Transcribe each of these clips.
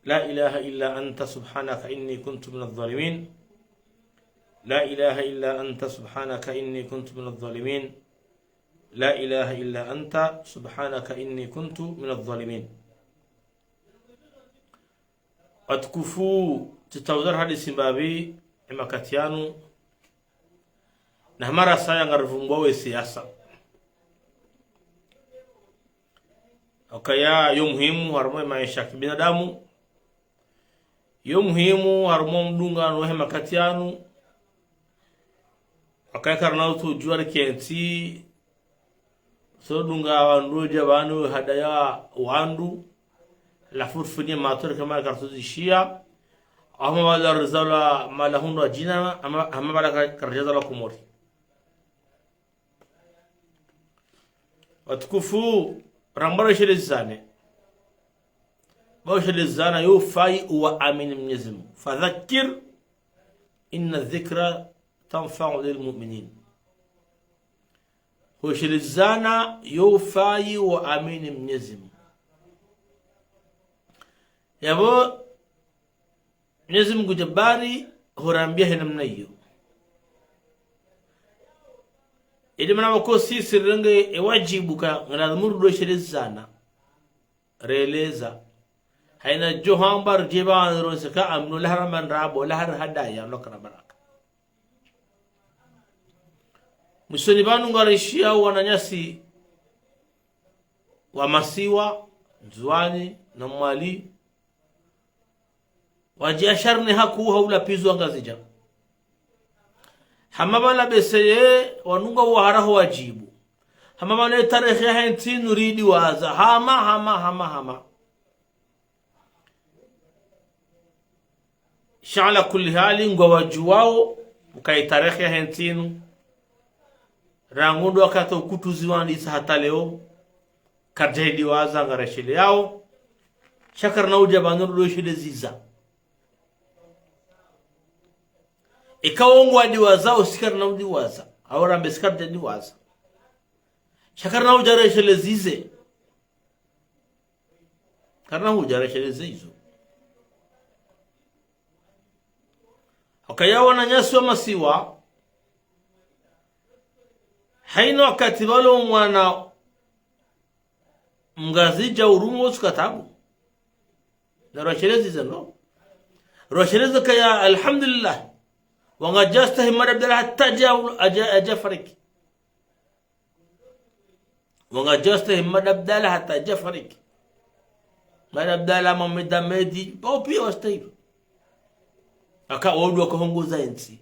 لا إله إلا أنت سبحانك إني كنت من الظالمين لا إله إلا أنت سبحانك إني كنت من الظالمين لا إله إلا أنت سبحانك إني كنت من الظالمين. Watukufu tutawzar hadi simbabi imakatianu na mara saya ngarvumbowe siasa okaya yo muhimu harmo maisha ya binadamu yo muhimu harmo mdunga no hemakatianu okaya karna tu juar kenti so dunga wandu jabanu hadaya wandu la furfuni matur kama kartu shia ama wala rizala malahun wajina ama bala karjaza la kumori. Watukufu rambara shilizane shilizana yufai wa amin Mwenyezi Mungu fadhakir inna dhikra tanfa'u lilmu'minin. Shilizana yufai wa amin Mwenyezi Mungu yabo Mwenyezi Mungu Jabari hurambia namna hiyo ili mwana ko sisi renge wajibu ka ngadamuru do shirizana releza haina johambar jiban rosaka amnu lahraman rabo lahar hadaya lokana baraka musoni banu ngarishia wananyasi wa masiwa nzuani na mwali wajiasharni haku haula pizu angazija hamabala beseye wanunga waharaho wajibu hamabane tarehe ya henti nuridi waza hama shala kulli hali ngwa wajuwao ukai tarehe ya hentinu rangundo wakata ukutuzi wandi isa hata leo karjahidi waza ngarashile yao shakar na ujabanuru doshile ziza ikawongwa diwaza usikar na diwaza awara mbeskar de diwaza shakar na ujara shele zize karna ujara shele zizo akayawa na nyasi wa masiwa haino wakati walo mwana mgazija urumu usukatabu na roshele zize no roshele zika ya alhamdulillah wanga jasta himada abdala hatta aja fariki wanga jasta himada abdala hatta aja fariki mada abdala mameda medi bao pia wastaibu aka odu wakahongoza ensi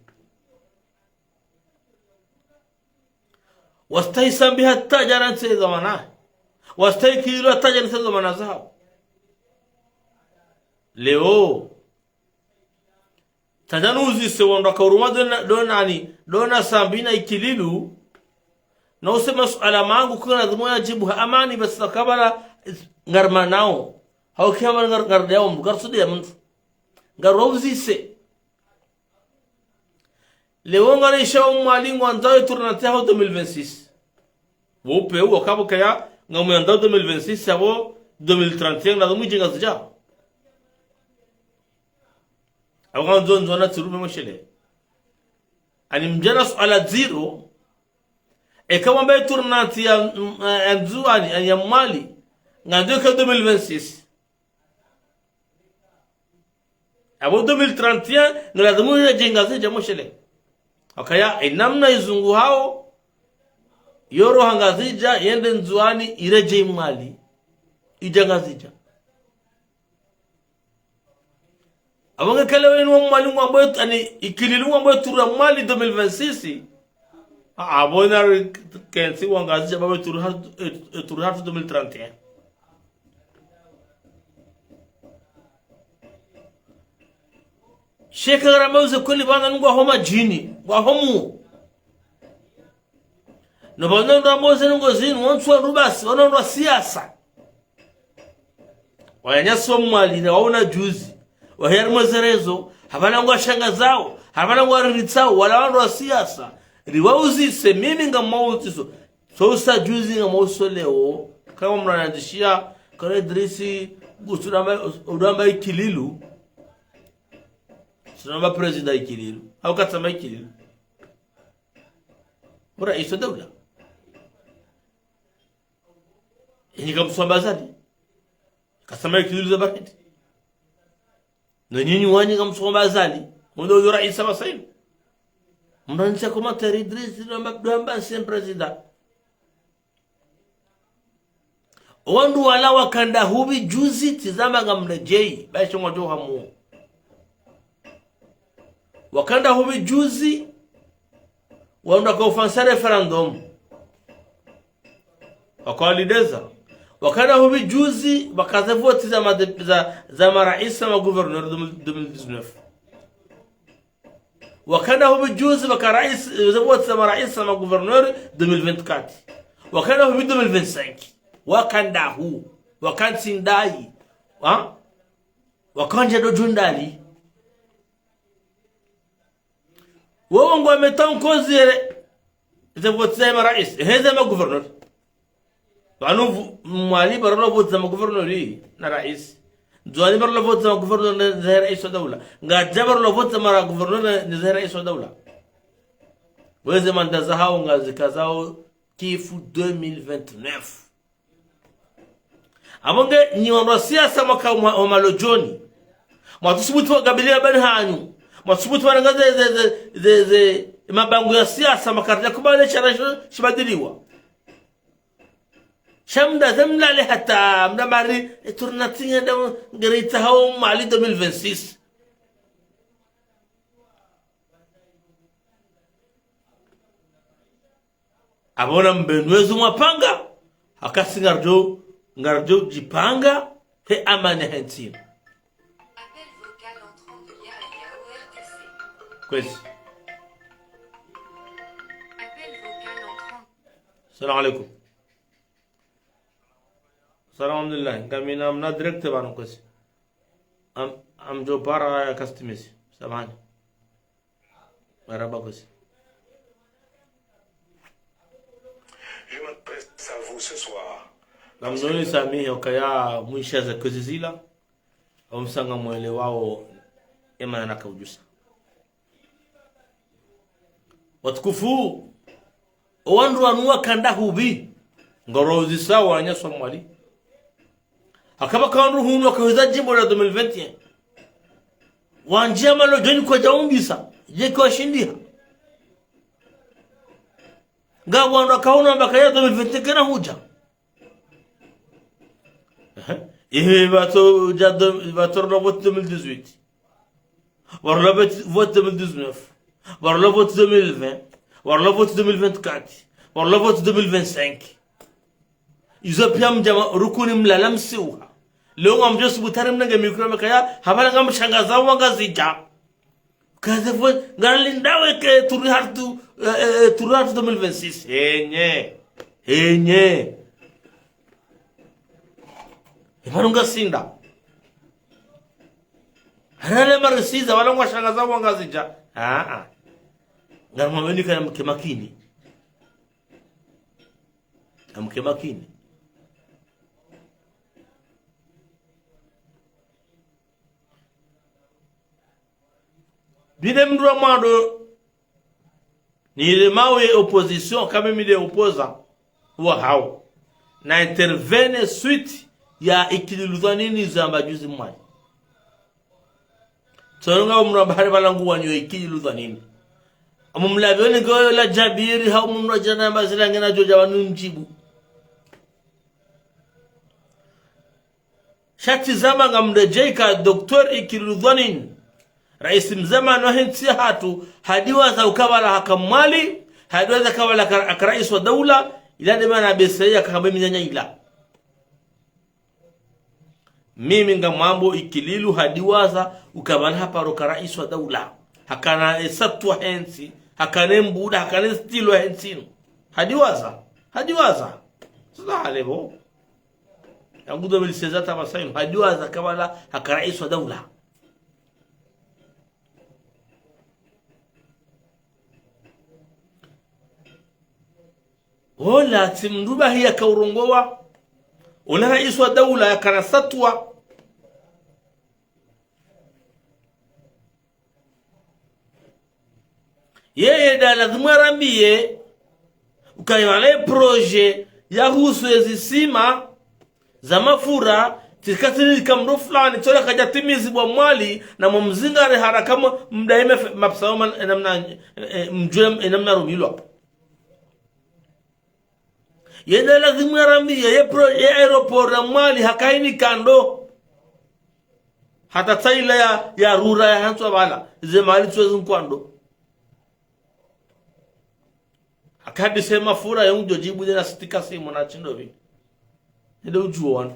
wastai sambi hatta jaran se zamana wastai kilo hatta jaran se zamana zao leo tajanuzi se wanda kauruma dona sambina ikililu na usema suala mangu kuna dhumuya jibu amani bas kabala ngarma nao hau kama ngar yao mgarsude ya mtu ngarozi se leo ngari shaw malingo anzayo turnati hau 2026 wope wo kabo kaya ngamu andao 2026 sabo 2031 na dhumu jinga zija awan zon zona turume moshele ani mjana suala zero kama mbe turnati ya anzuani ya mali ngado ka 2026 abo 2031 ngaladumu jinga zija moshele akaya inamna izungu hao yoro hangazija yende nzuani ireje mali ijangazija abanga kale wenu mali ngombo ani ikililu ngombo tura mali 2026 abona kensi wangazija baba tura 2031 shekara mauze kuli bana ngwa homa jini wa homu no bana ndo mauze ngo zinu wontswa rubasi wanondo siasa wanyaswa mali na waona juzi waheri mwezerezo habana ngwa shanga zao habana ngwa riritsao wala wando wa siasa riwauzi se mimi ngamauzi so sa juzi ngamauso leo kama mnanadishia kare Idrisi udamba ikililu sunamba president ikililu au katsama ikililu rais wa dawla yani kamsomba zali kasama ikililu za baridi na nyinyi wani kamsomba zali ndo rais wa saini mnaanza kama Idris namba sem president wandu wala wakanda hubi juzi tizama ngamrejei baisho ngojo hamu wakanda hubi juzi wanda kwa ufansa referendum wakalideza wakanda hubi juzi wakaze voti za maraisa na governor 2019 wakanda hubi juzi wakarais voti za maraisa na governor 2024 wakanda hubi 2025 wakanda hu wakantindai wakanja dojundali wao ngo ametankozi zevotse ma rais heza ma governor banu mwali barolo votse ma governor na rais zwali barolo votse ma governor na rais wa dawla ngaja barolo votse ma governor na rais wa dawla weze mandaza hao ngazikazao kifu 2029 amonge ni wa siasa mwaka wa malojoni mwatusubutu wa gabilia bani hanyu mwatusubutu wa ngaze ze mabango ya siasa makarja kubale charasho shibadiliwa shamda zamla le hata mna mari turnatinga da ngerita hao mali 2026 abona mbenwezu mwapanga akasingarjo ngarjo jipanga he amane hentin appel vocal entrant de l'IA ORTC kwezi appel vocal entrant salam alaikum salam alhamdulillah kami namna direct banu kwezi am jo para customers samani maraba kwezi. Je m'adresse à vous ce soir. Namnoni sami okaya mwisha za kuzizila omsanga mwele wao ema na kaujusa watukufu owandu anua kanda hubi ngorozi sawa nya somali akaba kandu hunu akaweza jimbo la 2021 wanjia malo joni kwa jaumbisa je kwa shindia nga wandu akaona bakaya 2021 kana huja bato le vote 2018 war le vote 2019 war le vote 2020 war le vote 2024 war le vote 2025 izo piam jama rukuni mlalamsiwa leo ngamjosu butarim nanga mikro makaya habala ngam shangaza wanga zija kaze vote ngalindawe ke turihatu 2026 enye imarunga sinda harale marisiza wala ngwashangaza wangazija ngarma weni kana mkemakini amkemakini bide mdwa mwado ni ile mawe opposition kama mide opposa huwa hao na intervene suite ya ikililuzwa nini za majuzi mwani songa umrabari balangu wanyo ikililuzwa nini amumlabioni goyo la jabiri hau mumrajana mazila ngena joja wanu njibu shati zama nga mrejeka doktor ikililuzwa nini raisi mzama nohensi hatu hadiwa za ukawala hakamwali hadiwa za kawala akarais wa daula ila demana besaya kakambemi nyanya ila mimi nga mambo ikililu hadiwaza ukabala hapa roka rais wa daula hakana esatwa hensi hakana mbuda hakana stilo hensi hadiwaza sala alebo yangu 2016 tabasainu hadiwaza kabala hakana rais wa daula wala timnduba hiya kaurongowa una rais wa daula yakana satwa yeye da lazima arambie ukaiwale proje ya husu ezisima za mafura tikatili kamro fulani tola kajatimizi bwa mwali na mumzingare haraka mdaime mapsaoma namna mjue namna rumilo yeye lazima arambie ye aeroport na mwali hakaini kando hata taila ya rura ya hantu bala ze mali tuwezi kwando akadi sema fura ya unjo jibu na stika simu na chindo vi ndio ujuona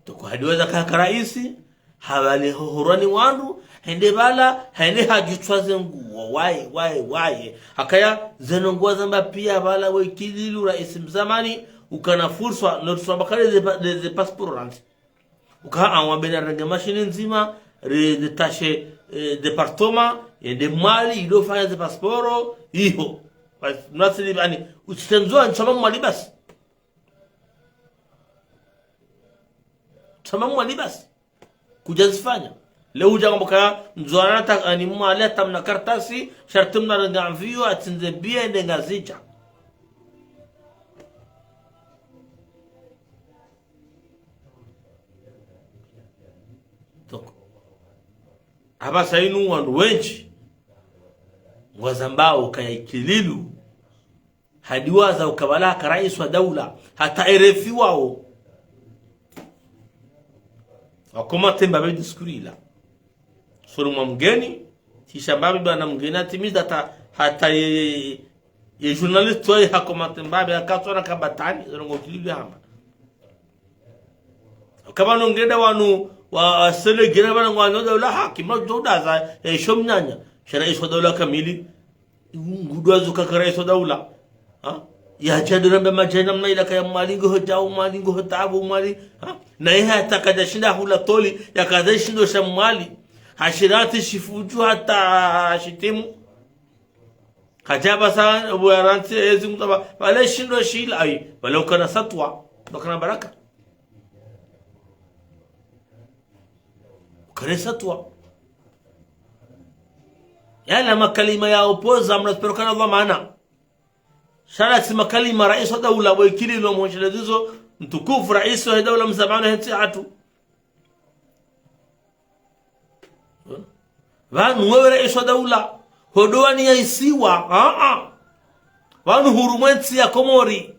toko hadiweza kaka raisi hawale hohorani wandu hende bala hende hajitwaze nguo wae akaya zenongoa zamba pia bala wekililu raisi mzamani ukana fursa notuswa bakale de passport uka anwa bena range machine nzima de tâche département et de mali ido fanya de passport hiyo nasili bani utenzwa nsama mali basi sama mali basi kujazifanya leo ujangamboka nzwana ta ani mali tamna kartasi shartum na ngavio atinze bia ndengazicha haba sainu wandu wenchi wazambao kayakililu hadiwaza ukabalaka rais wa daula hata erefi wao wakoma temba be diskurila suru mgeni kisha babi bana mgeni atimiza hata ye journalist toy hakoma temba be akatona kabatani zongo kililu hamba kama nongeda wanu wa asele gina bana ngwano daula hakima joda za shomnyanya sharais wa daula kamili ngudwa zuka karais wa daula ha ya jadrambe majana mnaila kaya malingo hotao malingo hotabu mali ha na yeye atakaja shinda hula toli yakaza shindo shamali hashirati shifuju hata shitimu kajaba sana buaranti ezimu taba wale shindo shila ai wale ukana satwa dokana baraka karesatwa yale makalima ya opoza mnaspero Allah maana shara si makalima rais wa daula wakili lo mshelezo mtukufu rais wa daula mzabana hatiatu wanu wewe rais wa daula hodowani ya isiwa wanu hurumwensi ya Komori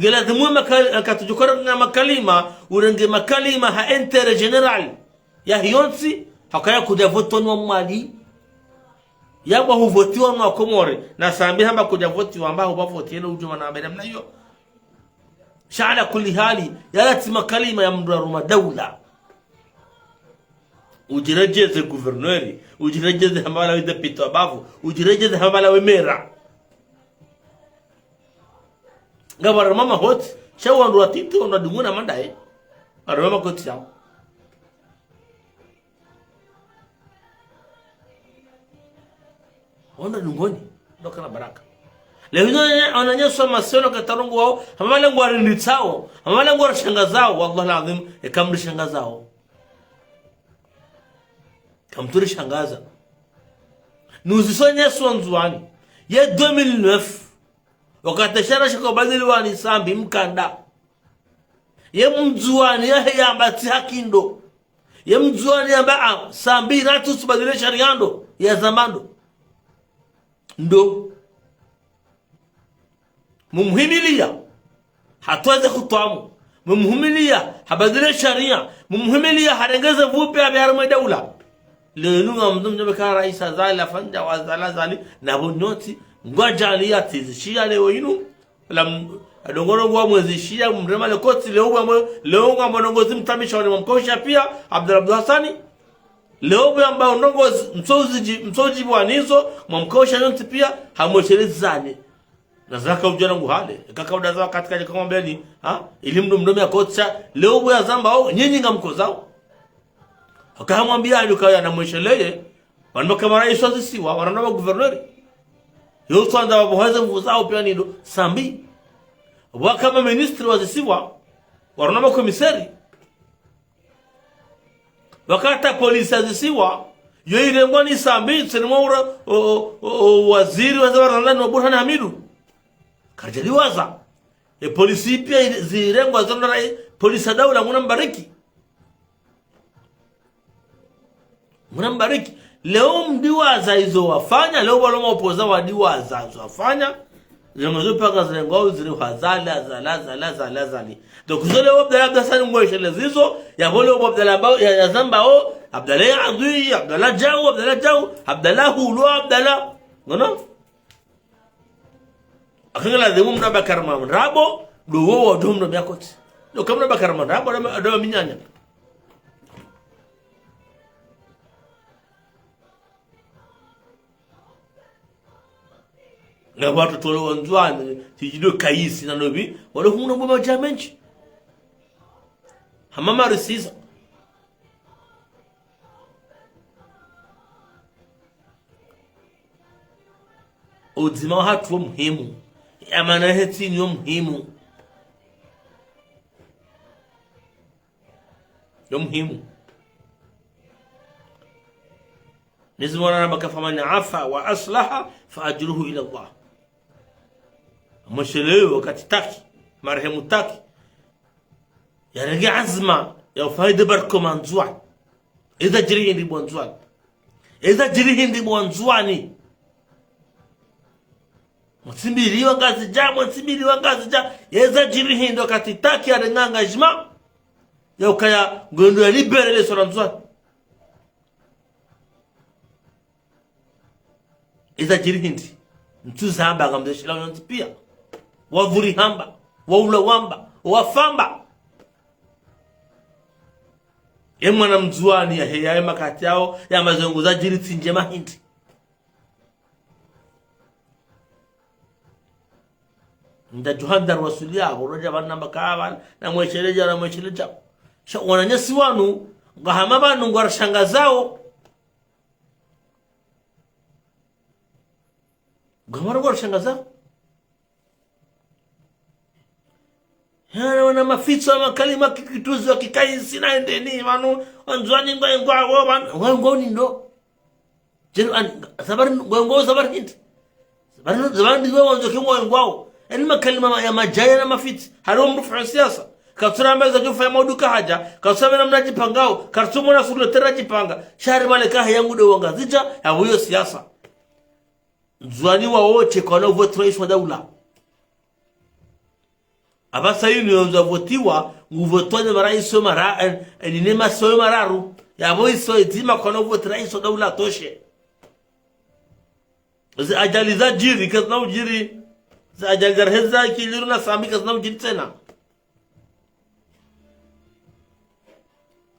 ngela dhimu akatujukora na makalima urenge makalima ha inter general ya hionsi hakaya kuja voto no mali yabo huvotiwa no Komori na sambi hamba kuja votiwa ambao bavotiena ujuma na abeda mna hiyo shala kulli hali yalati makalima ya mdaruma daula ujirejeze guvernori ujirejeze hambala wa deputy abavu ujirejeze hambala wa mera ngabara mama hot shawandu watito na dunguna mandae aroma kotsia ona dungoni dokana baraka leo ananyeswa masono katarongo wao hamala ngwari nditsao hamala ngwari shangazao wallahi alazim ekamri shangazao kamturi shangaza nuzisonya sonzwani ye 2009 wakati shara shiko badili wani sambi mkanda ye mzuani ya ambati hakindo ye mzuani amba sambi ratu subadile shariando ya zamando ndo mumhimilia hatuweze kutwamu mumhimilia habadile sharia mumhimilia harengeze vupe abiharma daula lenu ngamdum nyobe ka raisa zala fanja wa zala zali na bonyoti ngwajalia tizishia leo inu la adongoro ngwa mwezishia mrema le koti leo ngwa monongozi mtamisha wa mkosha pia Abdul Hassani leo ambao ndongozi msoji bwanizo mkosha yonti pia hamweshelezane na zaka ujana nguhale kaka udaza katika kama mbeni elimu mdomo ya kocha leo ya zamba au nyinyi ngamkozao akamwambia alikuwa na mwesheleye wanatoka marais wazisiwa wananoma guvernori yote anda waboheza mvuzao pia nido sambi wakama ministri wazisiwa wananoma komisari wakata polisi azisiwa yo irengo ni sambi tsenimora waziri wa zabarandani wa Burhan Hamidu karjali waza polisi pia zirengo azonda polisi daula mbariki leo mdiwaza hizo wafanya leo walo mapoza wadiwaza wafanya zingozo paka zingo ziri hazala zali donc zole wabdala sani ngweshele zizo ya bole wabdala ba ya zamba o abdala adui abdala jaw abdala hulu abdala ngono akangala demu mna bakarma rabo do wo do mna yakoti do kamna bakarma rabo do minyanya na watu tolo wanzwani tijido kaisi na nobi wale huna boma jamenchi hamama resisa uzima hatu muhimu amana heti ni muhimu nizwana nabaka famani afa wa aslaha fa ajruhu ila Allah mshelewe wakati taki marehemu taki yarege azma ya faida barko manzwa idha jiri hindi bwanzwani msimbili wangazi ja yeza jiri hindi wakati taki arenganga jma ya ukaya gondo ya libere le soranzwa idha jiri hindi mtuza hamba ngamdeshila yonti pia wavuri hamba waula wamba wafamba mwana mzuani ya heya makati yao ya mazongoza jiri tinje mahindi nda juhandar wasulia horoja bana makaba na mwecheleja wananyasi wanu ngahama banu ngwarashanga zao wana maficho makalima kikituzo kikaisi na endeni manu wanzwani ngwa ni ndo jenu sabari hindi sabari ndiwe wanzo kingwa ngwao eni makalima ya majaya na mafiti haro mrufu siasa katsura mbeza jufa ya mauduka haja katsura mena mnajipangao kartumu na suletera jipanga shari maleka yangu de wangazija ya huyo siasa zwani wa wote kwa na vote rais wa daula abasa yini yonza votiwa nguvotone marais wa mara elinema so mararu ya boiso itima kwa na vote rais wa daula toshe za ajali za jiri kazna ujiri za ajali za heza kiliru na sami kazna ujiri tena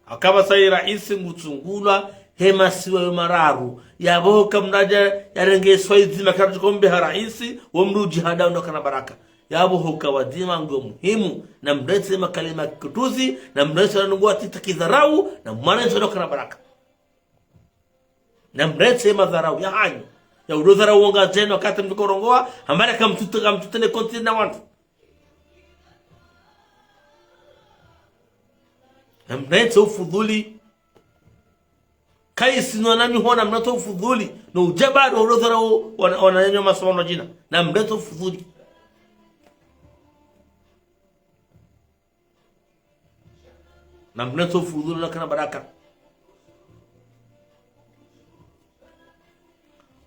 akaba sai rais ngutungula hema siwa mararu yabo kamnaja yarenge swaizi makaratu kombe rais wa mruji hada ndokana baraka yabo hukawadima ngo muhimu na mretse makalima kutuzi na mretse nanungua titakidharau na mwana ndokana baraka na mretse madharau ya hanyu ya udodharau wonga tena wakati mtukorongoa ambale kamtutene kontinent na watu na mretse ufudhuli kaisi nani hona mnato ufudhuli no ujabado udodharau wananyanywa masomo jina na mretse ufudhuli na mnato fudhulu kana baraka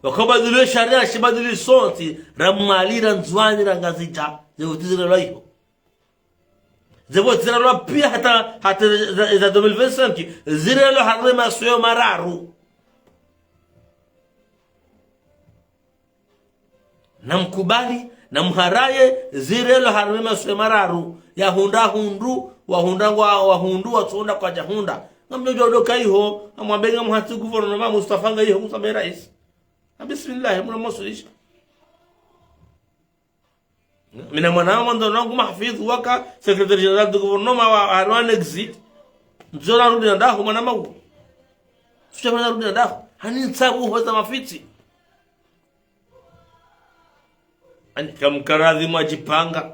wakabadilio sharia shibadili sonti ramali ranzwani rangazija zevutizira laiho zevutizira lo pia hata za 2025 zirelo harima suyo mararu namkubali namharaye zirelo harima suyo mararu ya hundu wahundu watunda kwa jahunda ngamjojo doka hiyo amwambenga mhatu guvernoma Mustafa ngaiho Mustafa rais bismillah mna masulisha mina mwana mando nangu mahfidh waka secretary general du guvernoma wa Arwan exit nzora rudi ndaho mwana magu sema rudi ndaho hani tsabu hoza mafiti ani kamkaradhi majipanga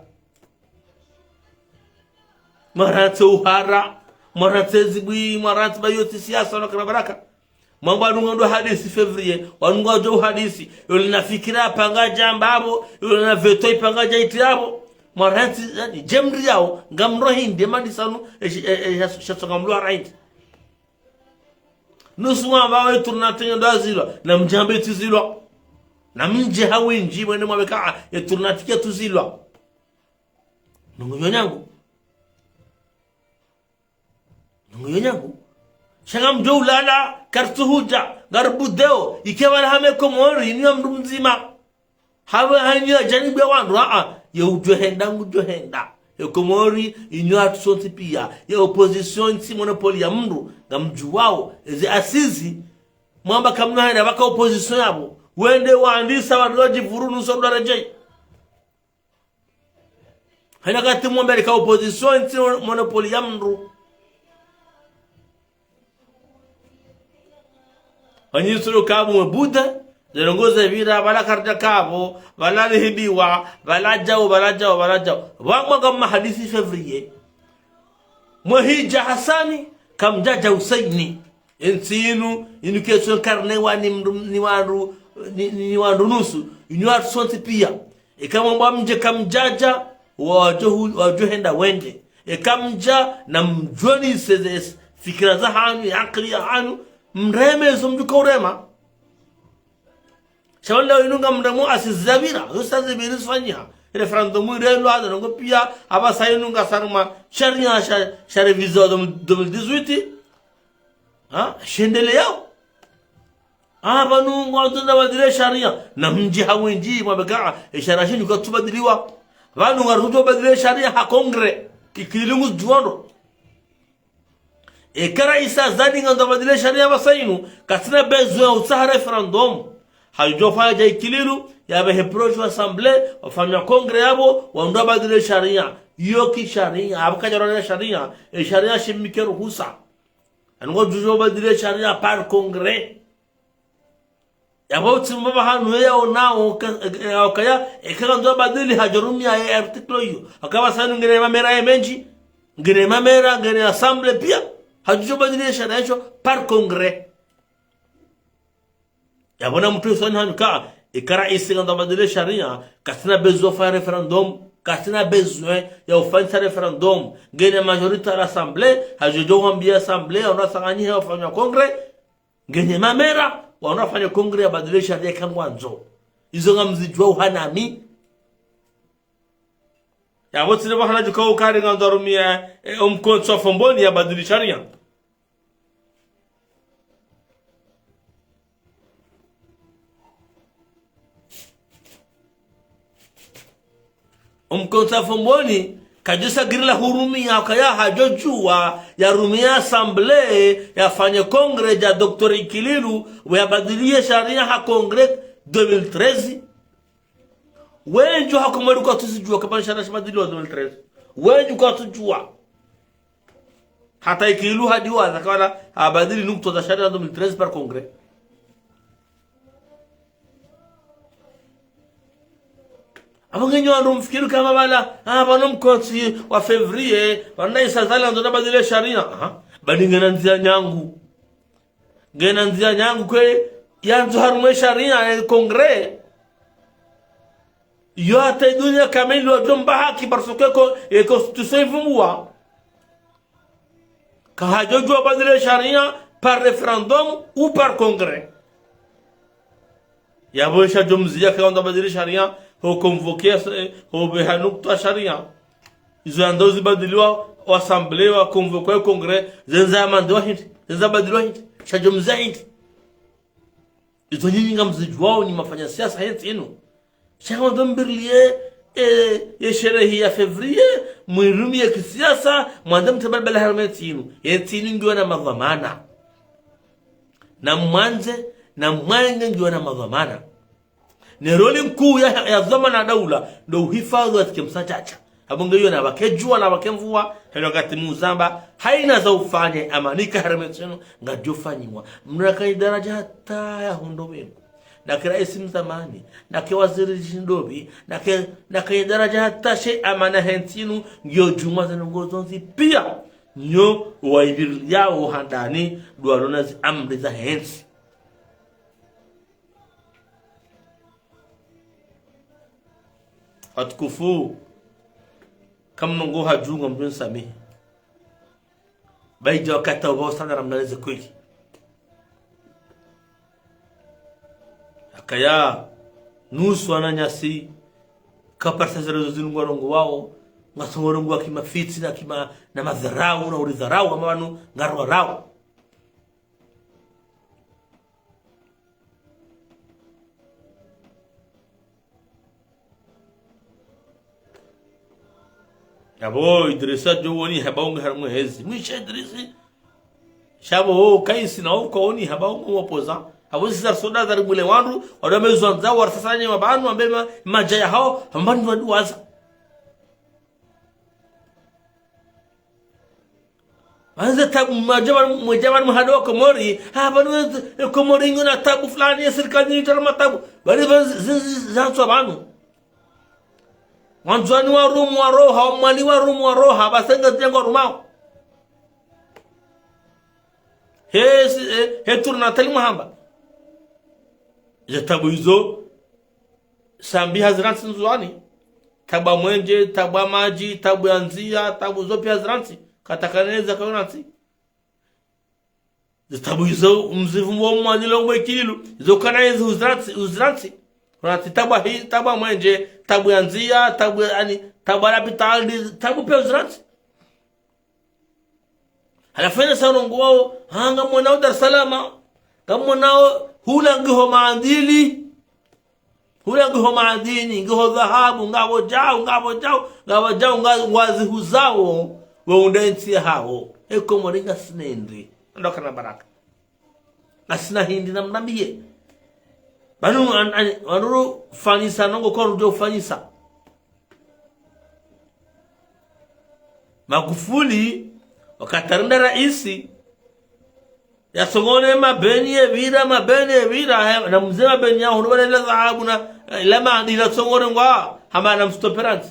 marata uhara maratezi bwi marati bayote siasa na baraka mambo anungo hadisi fevrier wanungo jo hadisi yule nafikira panga jambabo yule na veto ipanga jaitiabo marati yani jemri yao ngamro hindi mandi sanu shatso ngamlo right nusu ambao turnatenga dazilo na mjambe tizilo na mje hawinji mwene mwabeka turnatikia tuzilo nungo yangu shanga mjolala kartuhuja garbudeo ikewala hame komori ni mndu mzima hawa hanya janibu ya wandu ya ujohenda ngujohenda ya komori inyo atusonti pia ya opposition si monopoli ya mndu nga mjuwao ezi asizi mwamba kamna haina waka opposition yabo wende waandisa wadoji vurunu sodo rejei haina kati mwambeli ka opposition si monopoli ya mndu Anyisuru kabo mbuda zerongoza vira bala karja kabo bala hibiwa bala jao wangwa kama hadithi fevrier Mohija Hasani kamjaja Usaini ensinu inukeso karne wani ni wandu nusu inywa sonti pia kama mwamje kamjaja wajohenda wende kamja na mjoni seze fikira za hanu akili ya hanu mreme zumjuka urema shawanda inunga mremo asizabira ustazi birisfanya referendum irelo adongo pia abasa inunga saruma sharia sharevizo 2018 shendele yao banu ngwadunda badile sharia na mji hawinji mabega sharashini kwa tubadiliwa banu ngaruto badile sharia ha kongre kikilungu juando ekara isa zadi ngando badile sharia basainu katina bezo ya usaha referendum hajofa ja ikililu ya be projet assemblée wafanya kongre yabo waunda badile sharia yoki sharia abakajara sharia sharia shimike ruhusa ango jujo badile sharia par kongre yabo tsimbaba hanu ya onao kaya ekando badile hajarumi ya article hiyo akawa sanu ngene mamera emenji ngene mamera ngene assemblée pia hajujo badile sharia par kongre yabona mtu soni hanuka ikara isi ngando badile sharia katina bezo fa referendum katina besoin ya ufanya referendum ngene majorité à l'assemblée hajujo wambia assemblée onasangani ya ufanya kongre ngene mamera wanafanya kongre ya badile sharia kangwanzo izo ngamzijwa uhanami yabo tsine bahana juko ukari ngando rumia umkonso fomboni ya badile sharia umkonsa fomboni kajusa girila hurumi ya kaya hajojua ya rumia assemblée ya fanye kongre ja Dr. Ikililu ya badilie sharia ha kongre 2013 wenju hakumweli kwa tusijua kama sharia shabadiliwa 2013 wenju kwa tujua hata Ikililu hadiwa zakawana abadili nukto za sharia 2013 par kongre abangenyo ando mfikiru kama bala bano mkoti wa fevrier bana isazali ndo badile sharia bali ngenanzia nyangu kwe yanzo harume sharia kongre yo ata dunia kamili wa jomba haki barsokeko e constitution vumwa ka hajojo badile sharia par referendum ou par congrès ya boisha jomzia ka ndo badile sharia ho convoquer ho behanukta sharia izo ando zibadiliwa wa assemblée wa convoquer congrès zenza mando hindi zenza badiliwa hindi shajomza hindi izo nyinyi ngamzijwao ni mafanya siasa yetu inu shaka ndombirie ye sherehe ya fevrier mwirumi ya kisiasa mwandam tabalbala harmeti inu yetinu ngiwa na madhamana na mwanze na mwenge ngiwa na madhamana ni roli mkuu ya zama na daula ndo uhifadhi wa tikimsa chacha abungeyo na bakejua na bakemvua helo kati muzamba haina za ufanye amanika harametseno ngajofanyiwa mnaka daraja hata ya hundo wenu na kiraisi mzamani na kiwaziri jindobi na daraja hata she amana hentinu ngio juma za ngozonzi pia nyo waibir yao handani dualona zi amri za hensi. Atukufu kama nungu hajunga mbun sami baija wakati wa sana ramnalize kweli akaya nusu ananyasi kaparsa zero zinungu warongo wao ngasongorongo akima fitsi na kima na madharau na ulidharau amanu ngarwa rao. Abo Idrisa jowoni habaunga harmu hezi mwisha Idrisi shabo kaisi na uko oni habaunga wapoza abo sisa soda za ribule wandu wadamezwa nzao warsasanye mabanu ambema majaya hao ambani waduwaza anza tabu majaban mhado komori habanu komori ngona tabu fulani ya serikali ni tarama tabu bali zanzo banu wanzwani wa rumu wa roha mwali wa rumu wa roha basenga jengo rumao he turna tali muhamba ya tabu hizo sambi hazransi nzuani tabu mwenje tabu maji tabu yanzia tabu zopi hazransi katakaneza kaunansi tabu hizo mzivu mwani lo mwekililu hizo kanaizi uzransi kuna tabu hii tabu mwenje tabu yanzia tabu yani tabu rapitali tabu pia uzransi halafanya sana nguo hanga mwanao Dar es Salaam kama mwanao hula ngiho maadili hula ngiho maadini ngiho dhahabu ngabo jao ngazi huzao waundensi hao eko moringa sinendi ndoka na baraka asina hindi na mnambie banu anuru fanisa nongo ko rujo fanisa Magufuli wakatarunda raisi ya songone mabeni evira na mzema beni yao nubale la dhahabu na lama ila songone ngwa hama na mstoperanti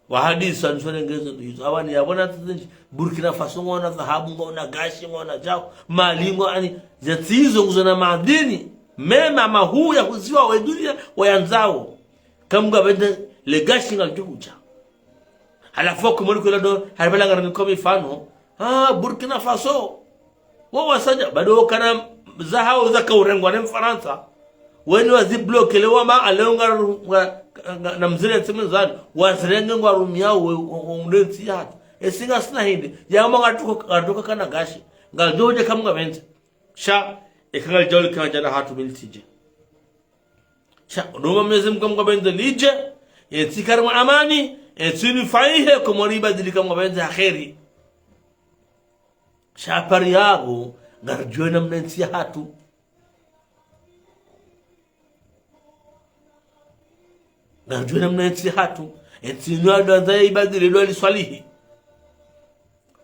wa hadisa nfone ngezo ndizo awani yabona tzinji Burkina Faso ngona dhahabu ngona gashi ngona jao malingo ani zatizo nguzona madini mema mahu ya kuziwa wa dunia wayanzao kamga bende le gashi ngaljuja halafu ko mulko lado harbala ngara ko mifano Burkina Faso wao saja bado kana zahao zaka urengwa na Faransa wani wazibloke lewa ma alonga na mzire tsimenzani wazirenge ngwa rumiao undensi yatu esinga sina hindi yama ngatuka kana gashi ngaljoje kamga benze sha ekangal jawli kan jana hatu miltije sha doma mezem kamga benze lije etikar ma amani etini faihe ko moriba dilika kamga benze akhiri sha pariago ngarjona mnensi hatu ngarjona mnensi hatu etini adwa ibadile lwali swalihi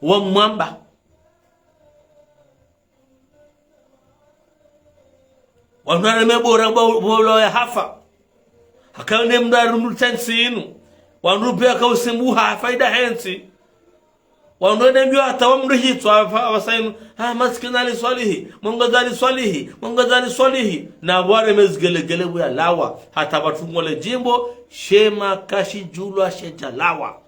wa mwamba wanana mebora bolo ya hafa hakane mdaru mutensinu wanrupia ka usimbuha faida hensi wanone mbio hata wamrihitwa awasainu maskina li swalihi na wale mezgelegele buya lawa hata batungole jimbo shema kashi julwa shejalawa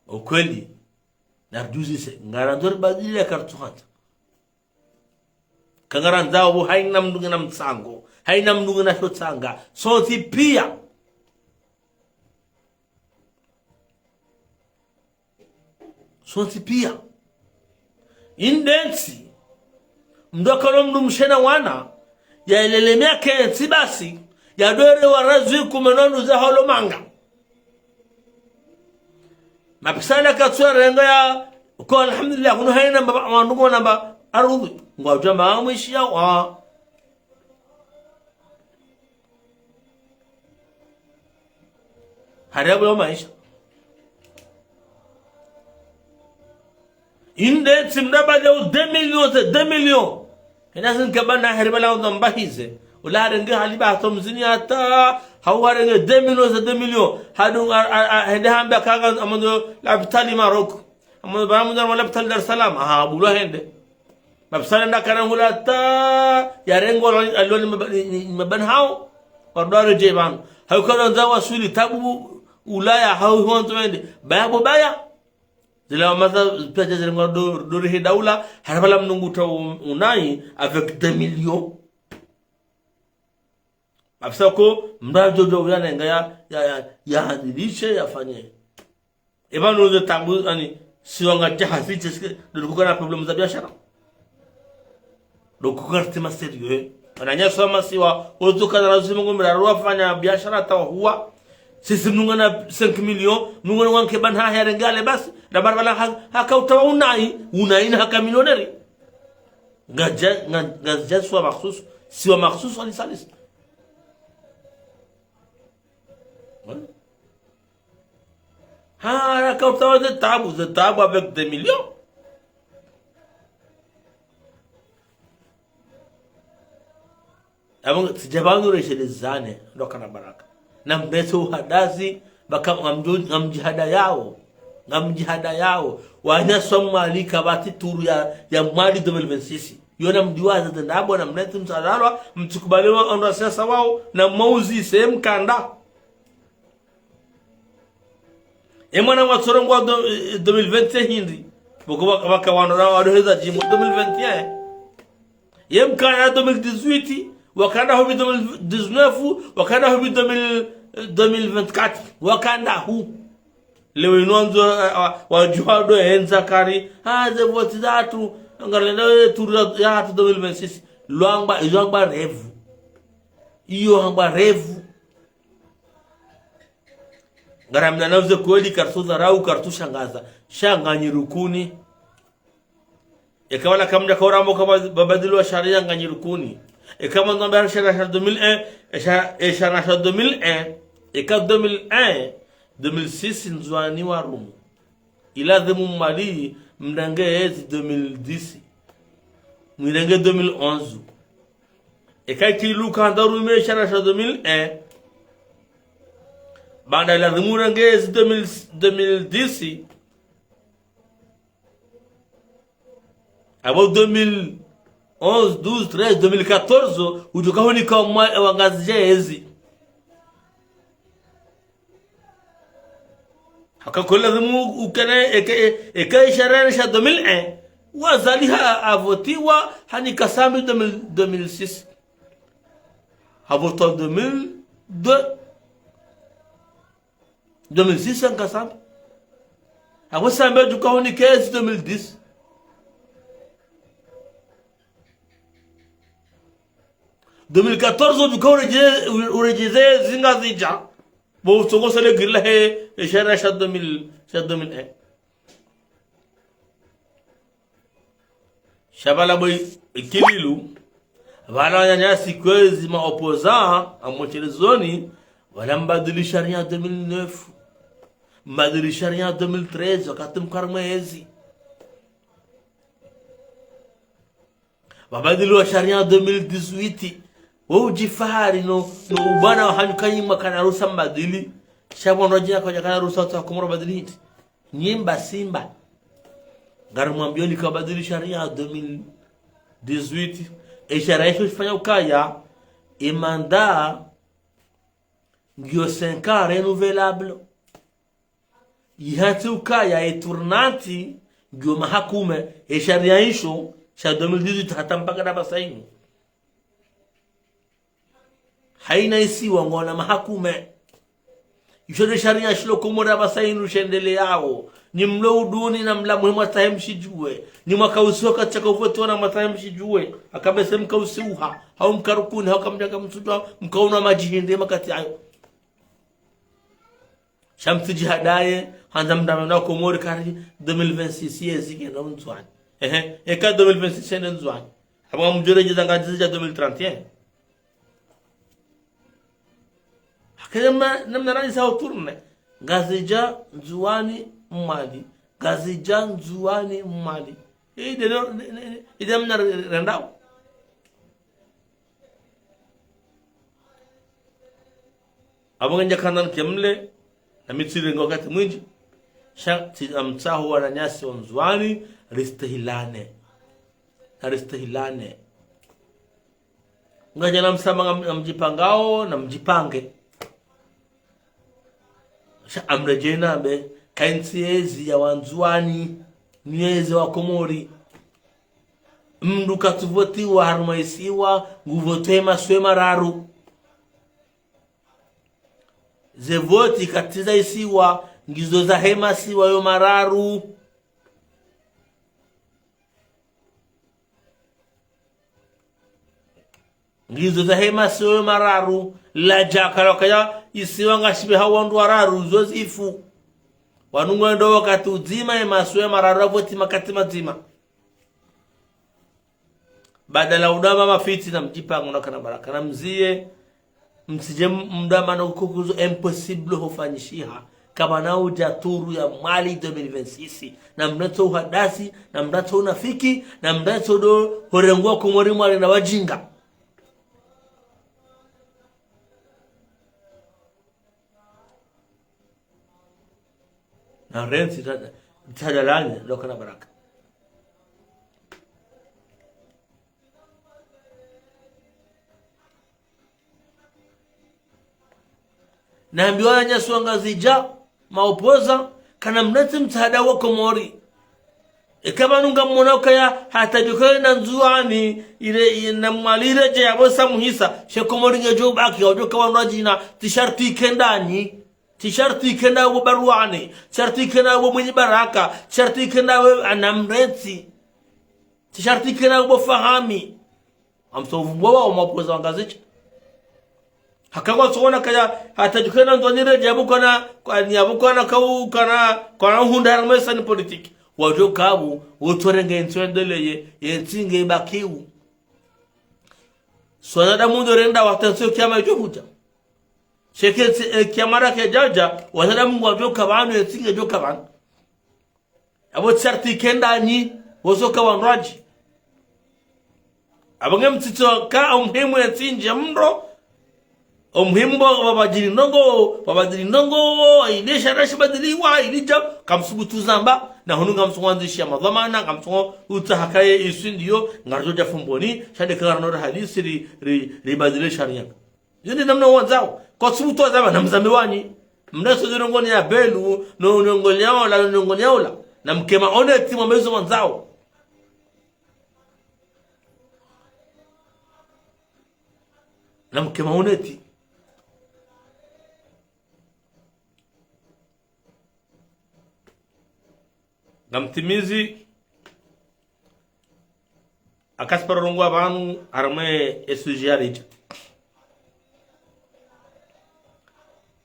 ukweli narjuzi se ngarandor badili ya kartuhata kangarandao bu haina mdunga na mtsango haina mdunga na shotsanga soti pia indensi mdoka no mdumshena wana ya elelemea kensi basi ya dore warazi kumenonu za holomanga mapisana katswa renga ya ko alhamdulillah kuno hayna wandugo namba arudhi ngwa jamaa mwishia wa harabu ya maisha inde timdaba leo 2 millions Inazin kabana herbala ndamba hize wala renga haliba tomzini hata hawarenga 2 millions 2 millions hadu hende hamba kaga amado labtali Maroko amado baramudan wala labtali Dar es Salaam bulo hende mabsala ndakana hulata ya rengo aloni maban hao wardaro jeban hakuna ndawa suli tabu ulaya hao honto wende baya zila mata pete zile do rihi daula harabala mnunguta unai avec 2 millions afisa ko mrajojo ulana ngaya ya hadilishe yafanye ebano zo tabu ani siwanga jahafiti do kukana problem za biashara do kukana tema sérieux ananya soma siwa ozukana lazima ngomira ruafanya biashara tawa sisi mnungana 5 millions mnungana wanke ban ha herengale basi da barbala haka utawa unai na haka millionnaire gaja swa makhsus siwa makhsus ali salis haka utawa de tabu avec 2 millions abang sijabanu reshele zane ndoka na baraka na mbeto hadazi baka ngamjihada yao wanyasoma alika bati turu ya mali 2026 yona mdiwaza ndabo na mnetu msalala mtukubaliwa ando sasa wao na mauzi sehemu kanda emwana watsorongo 2020 hindi boko baka wanora wadoheza jimu 2021 yemkana 2018 wakanda hubi 2019 wakanda hubi 2024 wakanda hu leo inonzo wajuado enza kari ze voti zatu ngarele turu ya 2026 luangba revu iyo hangba revu ngaramna nawze kweli kartuza rau kartushangaza shanganyirukuni yakawala kamja kauramo kama babadilwa sharia nganyirukuni kama namba sharia 2001 sharia 2001 eka 2001 2006 nzwani wa rumu ila dhemu mali mdange ezi 2010 mwirenge 2011 eka kiluka ndarume sharia 2001 banda ila dhemu range ezi 2010 about 2011 12 13 2014 utukahoni kama wangazije ezi hakakola dhimu ukene eka sharia 2001 wazaliha avotiwa hani kasami 2006 avoto 2002 2006 kasami awasamba dukahoni kesi 2010 2014 dukahoni urejeze zinga zija bo songo sele girla he sharia 2001 shabala boy ikililu wala nyanya sikwezi ma opposant amotelezoni wala mbadili sharia 2009 mbadili sharia 2013 wakati mkarmezi wabadili sharia 2018 wao jifahari no bwana hanukanyima kana rusa mbadili shabono jina kwa kana rusa ta kumro badili hiti nyimba simba garumwambio likabadili sharia 2018 sharia hiyo ifanya ukaya imanda ndio 5 ans renouvelable yihati ukaya eturnanti ndio mahakume sharia hiyo cha 2018 hata mpaka na basaini haina isi wangona mahakume yishode sharia shilo kumora basainu shendele yao ni mlo uduni na mla muhimu atahemshijue ni makausoka chaka ufoto na matahemshijue akabese mkausiuha au mkarukuni au kamjanga msujwa mkauna majihinde makati ayo shamsi jihadaye hanza mdame na komori kari 2026 yezike na mzwani eka 2026 na mzwani haba mjore jizanga jizija 2031 kama namna nani sawa turne gazija nzuani mali gazija nzuani mali ide namna rendao abongenja kanan kemle na mitsire ngokati mwinji shakti amtsahu wana nyasi wa mzwani ristahilane ngaja na msama mjipangao na mjipange sha amrejena be kainsiezi ya wanzwani nyeze wa Komori mndu katuvotiwa harumaisiwa nguvotema swema raru zevoti katiza isiwa ngizo za hema siwa yo mararu ngizo za hema siwa yo mararu la jakala kaya isiwa ngashibe hawandu wararu zozifu wanungwendo wakati uzima hema siwa mararu avoti makati mazima badala udama mafiti na mjipango na kana baraka na mzie msije mdama na kukuzo impossible hufanyishiha kama na ujaturu ya mali 2026 na mnato uhadasi na mnato unafiki na mnato do horengwa Komori mwali na wajinga na rensi tadalani loka na baraka na ambiwa nyaswanga zija maopoza kana mnati mtahada wa Komori kama nunga mmonauka ya hatajukana na nzuani ile na mwalire je abosa muhisa she Komori ngejo baki ojoka wanajina tisharti kendani tisharti kenda wo barwani tisharti kenda wo mwenye baraka tisharti kenda wo anamreti tisharti kenda wo fahami amsovu wa maopoza wangazicha hakagwa tsona kaya hatajukana ndonire jabu kana kwa nyabu kana kau kana hundar mesa ni politiki wajo kabu wotorenge ntwendeleye yentinge bakiu sona da mundo renda watanso kyama johuta sheke kyamara ke jaja wazada mungu wajo kabanu yentinge jo kabanu abo tsarti kenda ni wosoka wanraji abange mtito ka umhemu yentinje mro omhimbo babadili ndongo ilesha rashi badiliwa ilija kamsubutu zamba na hununga msungwanzishia madhamana kamsungo utahakaye isindiyo ngarjoja fumboni shade karano hadisi ribadile sharia yoni namna wanzao kwa subutu zamba na mzamewani mnaso zirongoni ya belu no nongonyao la nongonyao la na mkema oneti mwamezo wanzao na mkema oneti gamtimizi akasparongwa banu arme esujiarija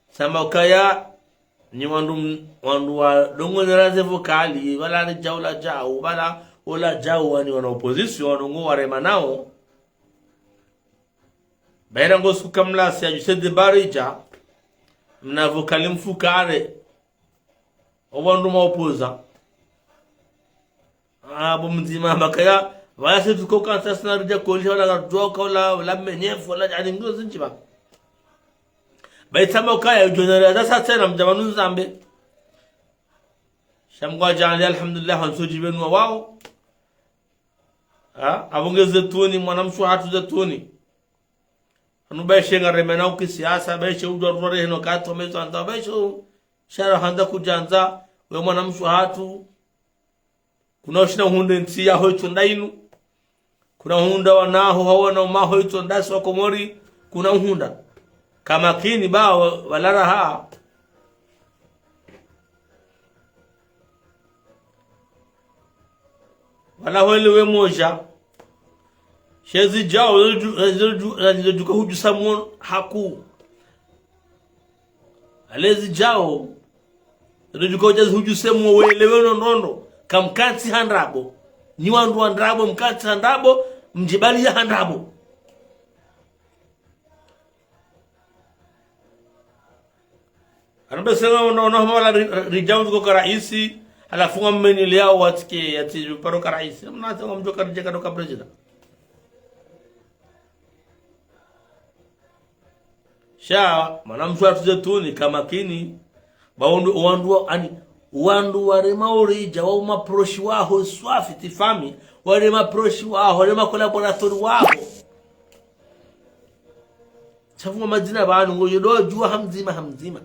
sama kaya ni wandu wa dongo neraze vokali wala ni jaula jao wala ola jao wani wana opposition wangu warema nao baira ngo sukamla si ajusede barija mna vokali mfukare owandu maopoza abo mzima makaya wala se tuko kansa snarja kolja wala doka wala menyefu wala jadi ngo zinjiba baitama kaya jonera da satena mjamanu zambe shamgwa jani alhamdulillah hansoji benu wao abongeze tuni mwanamshu hatu za tuni anu baishe ngaremena ukisiasa baishe udorore hino kato mezo anda baishe shara handa kujanza we mwanamshu hatu kuna ushina hunde nti ya hoito ndainu kuna hunda wanaho hawana ma hoito ndasi wa Komori kuna hunda kama kini ba walara ha wala wele we moja shezi jao juka huju samon haku alezi jao juka huju semu wele we nondo kamkati handrabo ni wandu handrabo mkati handrabo mjibali ya handrabo anabesema unaona wala rijamu kwa raisi alafunga mmeni leo watike yati paro ka raisi mnasema mjoka rejeka doka president sha manamtu atuzetuni kama kini baundu wandu warema orija wa maproshi waho swafi tifami warema proshi waho warema collaborator waho chafu majina banu ngoyo do jua hamzima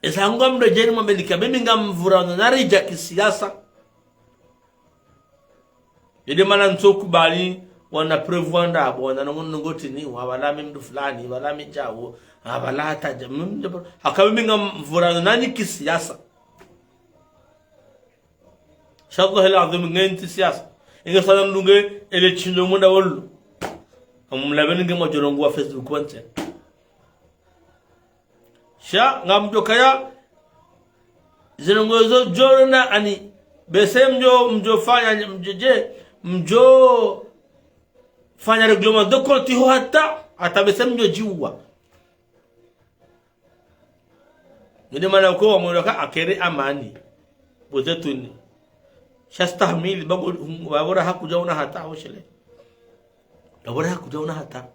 esa ngomdo jeni mabelika mimi ngamvura narija kisiasa yede mana ntoku bali wana prevuanda abo wana ngoti ni wala mimi fulani wala mijawo wala hata hakamimi ngamvura nani kisiasa shallah alazim ngenti siasa inga salam ndunge ele chindo munda wolu amulabeni ngemo jorongo wa Facebook content sha ngamjokaya zinongozo jorona ani besemjo mjofanya mjo fanya reglement de compte ho hata besemjo jiwa ndio maana kwa mwanaka akere amani bozetuni shastahmili bago wabora hakujaona hata hoshele wabora hakujaona hata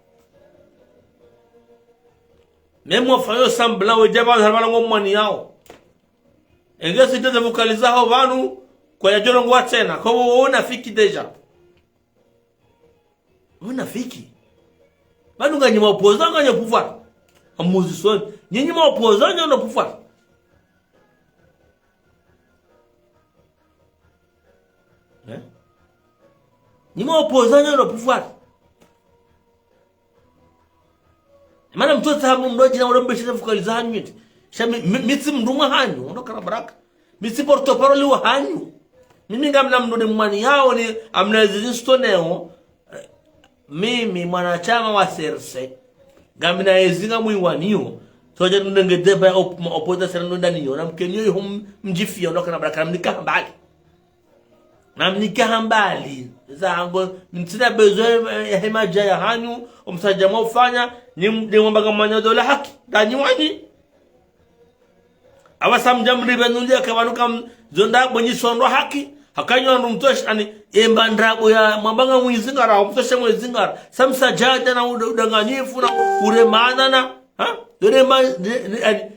memo fayo sambla wejaba harabala ngomani yao engesi tete vokaliza hao vanu kwa ya jorongo wa tena kwa uona fiki deja una fiki banu ngani mapoza ngani pouvoir amuzi son nyinyi mapoza ngani na pouvoir ni mapoza ngani na pouvoir mana mtoto hamu mdoji na urombe shida vokaliza hanyu shami mitsi mnduma hanyu ndo kana baraka mitsi porto parole wa hanyu mimi ngamna mnode mwani yao ni amnazisto neo mimi mwanachama wa serse ngamna ezinga mwiwanio soja ndenge deba opoza serando ndani na mkenyo yo mjifia ndo kana baraka namnika mbali zango mtsina bezo ya hemaja ya hanyu umsaja mofanya ni mwambaga mwanya dola haki dani wani awasam jamri benulia kabanuka zonda bonyi sondo haki hakanyo ndo mtosh ani emba ndrabo ya mwambaga mwizingara mtoshe mwizingara samsa jaja na udanganyifu na uremana na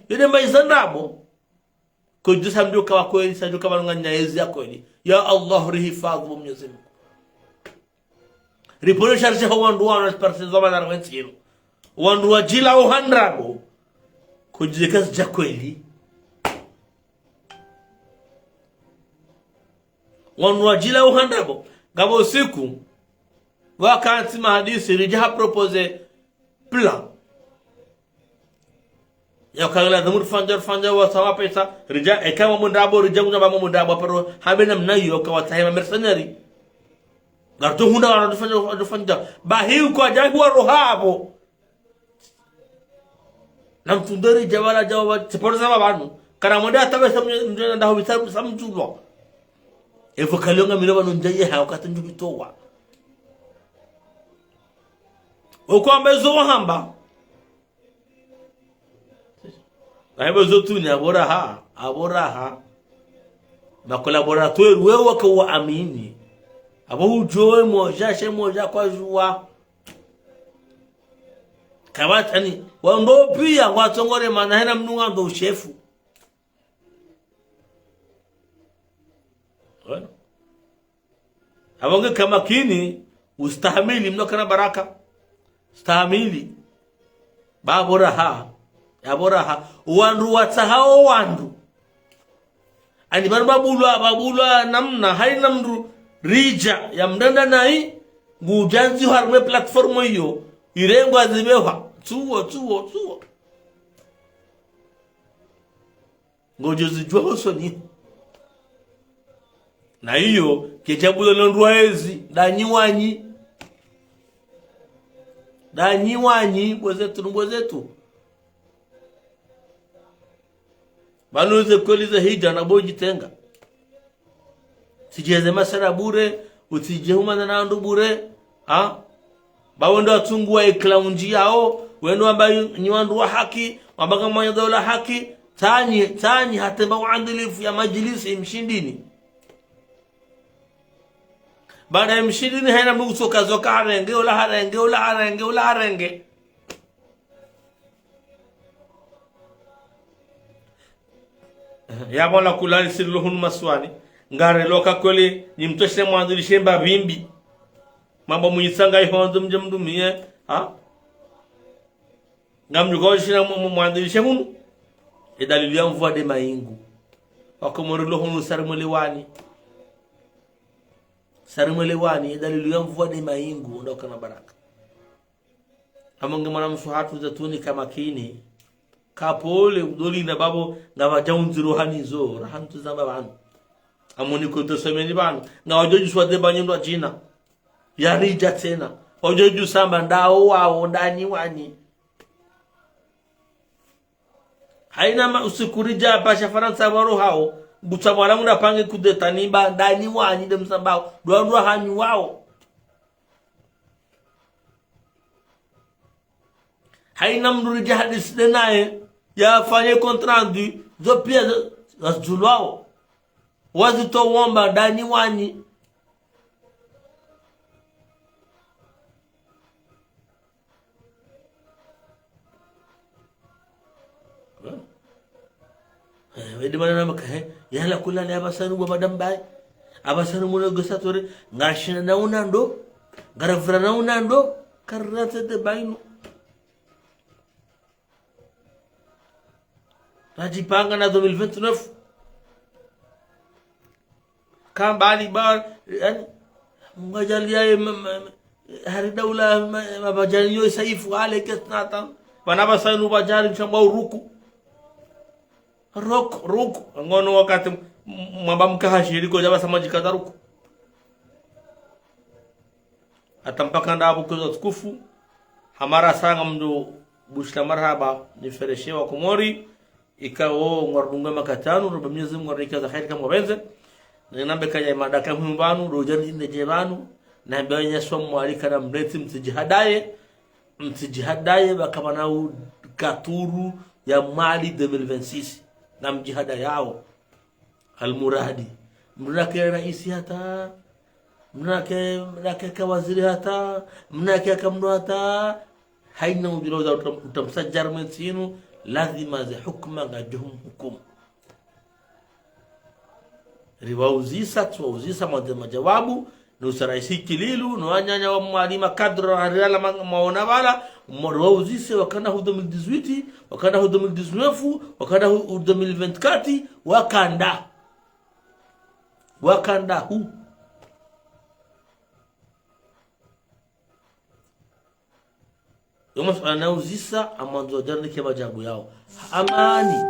yodemba izandabo kujusa samdio kwa kweli sajo kabanunga nyaezi ya kweli ya Allah rihifadhu Mwenyezi Mungu ripolo sharje ho wandu wana parse zoma na rwensiro wandu wajila o handrabo kujika ja kweli wandu wajila o handrabo ngabo siku wakati mahadisi rija propose plan ya kagala damur fanja wa sawa pesa rija ekawa mundabo rija kuna ba mundabo pero habena mnayo ka watahema mercenary garto hunda wana dufanja ba hiu kwa jabu wa rohabo nam tundari jawala jawa sepor sama banu kana monda tabe samnya ndaho bisa samjulo evo kalonga minoba nunjaye ha ukatanju bitowa okwamba zo hamba aibo zotu ni aboraha na collaborateur wewe kwa amini abo ujoe moja kwa jua kawatani wando pia watongore maana hena mnunga ndo chefu bueno abonge kama kini ustahimili mnokana baraka stahimili baboraha yaboraha wandu watsahao wandu ani babulwa namna haina mndu rija ya mdanda nai ngujanzi harme platform hiyo irengo azibewa tuo ngojozi jwa hosoni na hiyo kejabulo londwaezi danyiwanyi bozetu banuze kolize hija na boji tenga sijeze masara bure utije humana na ndo bure bawondo atungwa iklaunji yao wendo ambayo nyiwandu wa haki wabaga mwanya dola haki tani hatemba uandilifu ya majlisi mshindini baada ya mshidini haina mnusoka zoka harenge ula harenge ula harenge ula harenge ya bona kulali siluhun maswani ngare loka kweli nimtoshe mwanzilishe mbavimbi mambo muisanga ihondo mjemdumie ha ngamjugoshina mwanzilishe hunu edalili ya mvua de maingu wakomorilo hunu sarimwelewani edalili ya mvua de maingu ndoka na baraka amonge mwana msuhatu zatuni kama kini kapole udoli na babo ngabajaunzi rohani zo rahantu zamba banu amoni ko to semeni banu ngawajoju swade banyendo jina yarija tena ojoju samba ndao wao ndani wani haina usikurija pasha faransa waro hao butamwala muna pange kudetaniba ndani wani dem sambao dwa hanyu wao haina mrija hadis denaye ya fanye kontrandu zo pia zulwao wazi to womba ndani wani wedi mana maka yala kula le abasanu baba dambai abasanu muno gosatore ngashina naunando garafra naunando karrata de bainu najipanga na 2029 kan bali bar yani ngajalia hari daula mabajaliyo saifu ale kesnata wanabasanu bajari chamba uruku rok ngono wakati mwabamka hashiriko jaba samajika daruku atampaka ndabu kwa tukufu hamara sanga mdu bushla marhaba ni fereshewa kumori ikao ngordunga makatanu roba Mwenyezi Mungu arika za khair kama benze na nambe kaya madaka humbanu rojani inde jebanu na mbanya somo alika na mleti mtijihadaye bakamana katuru ya mali 2026 na mjihada yao almuradi mnake raisi hata mnake waziri hata mnake kamno hata haina ujiroza utamsajjar mensinu lazima za hukma ngajuhum hukum riwauzisa tuwauzisa majawabu nusaraisi kililu nuanyanya wa mwalima kadra harila maona wala mwauzise wakana hu 2018 wakana hu 2019 wakana hu 2024 wakanda hu yomas anauzisa amanzo jarni ke majabu yao amani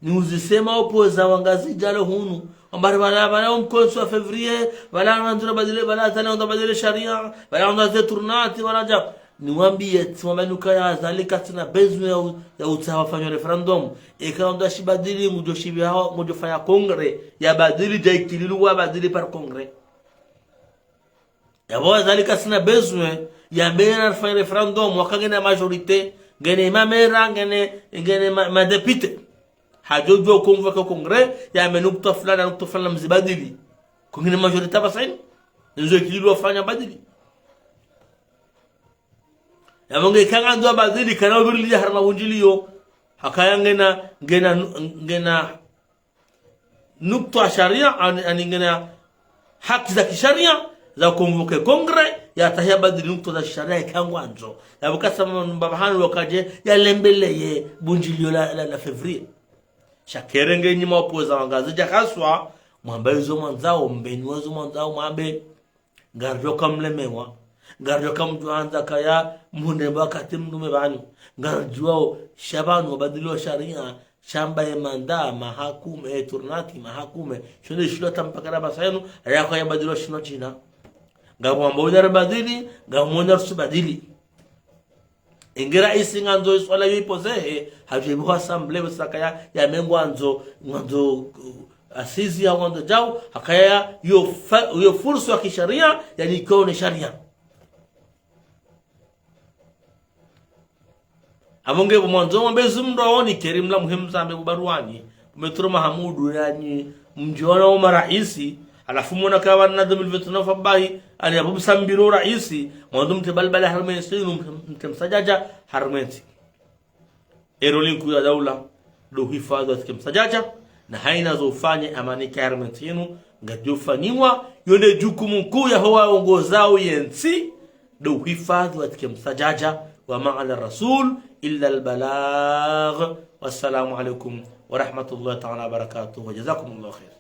ni uzisema opoza wangazi jalo hunu ambari bala mkonso wa fevrier bala ndura badile bala tana ndo badile sharia bala ndo ze turnati wala ja niwambie tumamenuka ya zalika tuna bezu ya utawa fanya referendum ikaonda shibadili mujoshi hao mujofanya kongre ya badili jaikililu wa badili par kongre ya bo zalika tuna bezu ya mera fanya referendum wakagena majorite ngene mamera ngene ma député hajojo convoquer congrès ya menukta fulana mzibadili kungine majorite basaini nzo kililo fanya badili ya monge kanga ndo badili kana ubirili harma wunjiliyo hakaya ngena nukta sharia ani ngena haki za kisharia za convoquer congrès ya tahia badili nukta za sharia kangwanzo ya bukasa mbabahani wakaje ya lembeleye bunjiliyo la février shakerenge nyima opoza wangazi jakaswa mwambe zo mwanzao mbeni wazo mwanzao mwambe ngarjo kamlemewa ngarjo kamjuanza kaya munde bakati mdume banu ngarjo shabanu badilo sharia shamba ya manda mahakume turnati mahakume shule shulota mpaka basayenu ayako ya badilo shino china ngabo mbona badili ngamo subadili ingira isinganzo swala yipozehe hajibu assembly wasakaya ya mengwanzo asizi ya ngwanzo jao hakaya yo fursa ya kisharia yani ikaone sharia amonge mwanzo mbezu mndoni kerimla muhimu zambe bubaruani umeturo mahamudu yani mjiona wa raisi alafu mona kawa nadham alfitna fabahi ali abu sambiro raisi mwanzo mtebalbala harmensi mtemsajaja harmensi erolinku ya daula do hifadhi katika msajaja na haina zofanya amani karmentinu ngajofaniwa yonde jukumu kuu ya hawa ongozao yensi do hifadhi katika msajaja wa ma'ala rasul illa albalagh. Wassalamu alaykum wa rahmatullahi ta'ala wa barakatuh wa jazakumullahu khair.